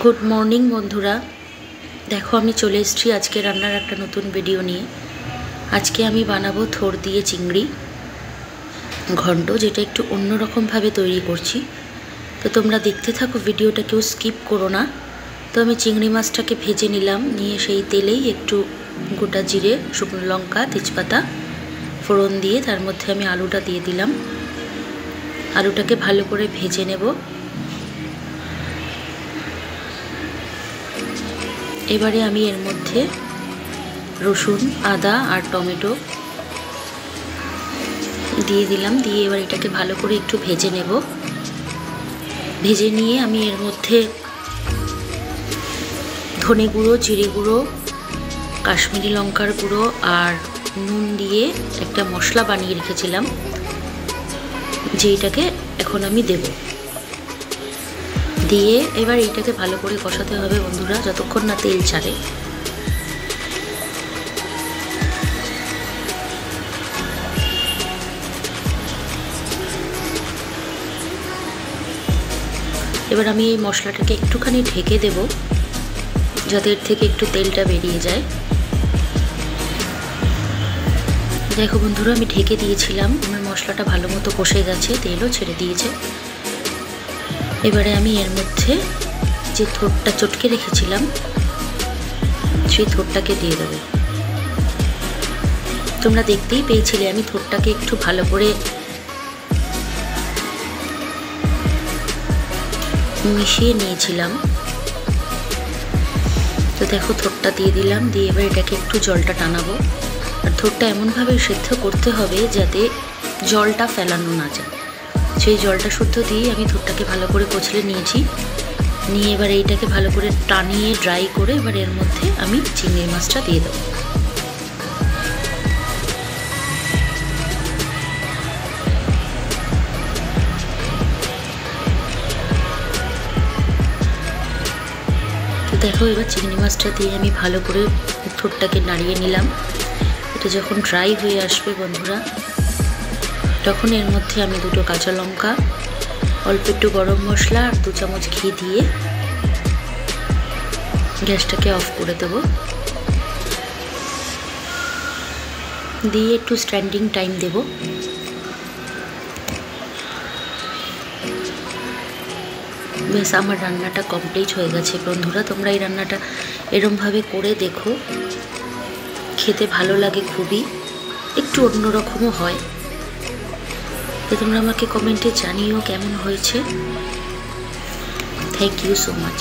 Good morning বন্ধুরা, দেখো আমি চলে এসেছি আজকে রান্নার একটা নতুন ভিডিও নিয়ে। আজকে আমি বানাবো থোড় দিয়ে চিংড়ি ঘন্ট, যেটা একটু অন্যরকমভাবে তৈরি করছি। তো তোমরা দেখতে থাকো ভিডিওটা, কেউ স্কিপ করো না। তো আমি চিংড়ি মাছটাকে ভেজে নিলাম, নিয়ে সেই তেলেই একটু গোটা জিরে, শুকনো লঙ্কা, তেজপাতা ফোড়ন দিয়ে তার মধ্যে আমি আলুটা দিয়ে দিলাম। আলুটাকে ভালো করে ভেজে নেব। এবারে আমি এর মধ্যে রসুন, আদা আর টমেটো দিয়ে দিলাম, দিয়ে এবার এটাকে ভালো করে একটু ভেজে নেব। ভেজে নিয়ে আমি এর মধ্যে ধনে গুঁড়ো, জিরে গুঁড়ো, কাশ্মীরি লঙ্কার গুঁড়ো আর নুন দিয়ে একটা মশলা বানিয়ে রেখেছিলাম, যেটাকে এখন আমি দেব। দিয়ে এবার এইটাকে ভালো করে কষাতে হবে বন্ধুরা, যতক্ষণ না তেল ছাড়ে। এবার আমি এই মশলাটাকে একটুখানি ঢেকে দেব, যাতে এর থেকে একটু তেলটা বেরিয়ে যায়। দেখো বন্ধুরা, আমি ঢেকে দিয়েছিলাম, আমার মশলাটা ভালো মতো কষে গেছে, তেলও ছেড়ে দিয়েছে। এবারে আমি এর মধ্যে যে থোড়টা চটকে রেখেছিলাম সেই থোড়টাকে দিয়ে দেবো। তোমরা দেখতেই পেয়েছিলে আমি থোড়টাকে একটু ভালো করে মিশিয়ে নিয়েছিলাম। তো দেখো থোড়টা দিয়ে দিলাম, দিয়ে এবার এটাকে একটু জলটা টানাবো। আর থোড়টা এমনভাবে সেদ্ধ করতে হবে যাতে জলটা ফেলানো না যায়। সেই জলটা শুদ্ধ দিয়ে আমি থোড়টাকে ভালো করে কচলে নিয়েছি। নিয়ে এবার এইটাকে ভালো করে টানিয়ে ড্রাই করে এবার এর মধ্যে আমি চিংড়ি মাছটা দিয়ে দেবো। তো দেখো এবার চিংড়ি মাছটা দিয়ে আমি ভালো করে থোড়টাকে নাড়িয়ে নিলাম। এটা যখন ড্রাই হয়ে আসবে বন্ধুরা, তখন এর মধ্যে আমি দুটো কাঁচা লঙ্কা, অল্প একটু গরম মশলা আর 2 চামচ ঘি দিয়ে গ্যাসটাকে অফ করে দেবো। দিয়ে একটু স্ট্যান্ডিং টাইম দেব। বেশ, আমার রান্নাটা কমপ্লিট হয়ে গেছে বন্ধুরা। তোমরা এই রান্নাটা এরমভাবে করে দেখো, খেতে ভালো লাগে খুবই, একটু অন্যরকমও হয়। তো তোমরা আমাকে কমেন্টে জানিও কেমন হয়েছে। Thank you so much.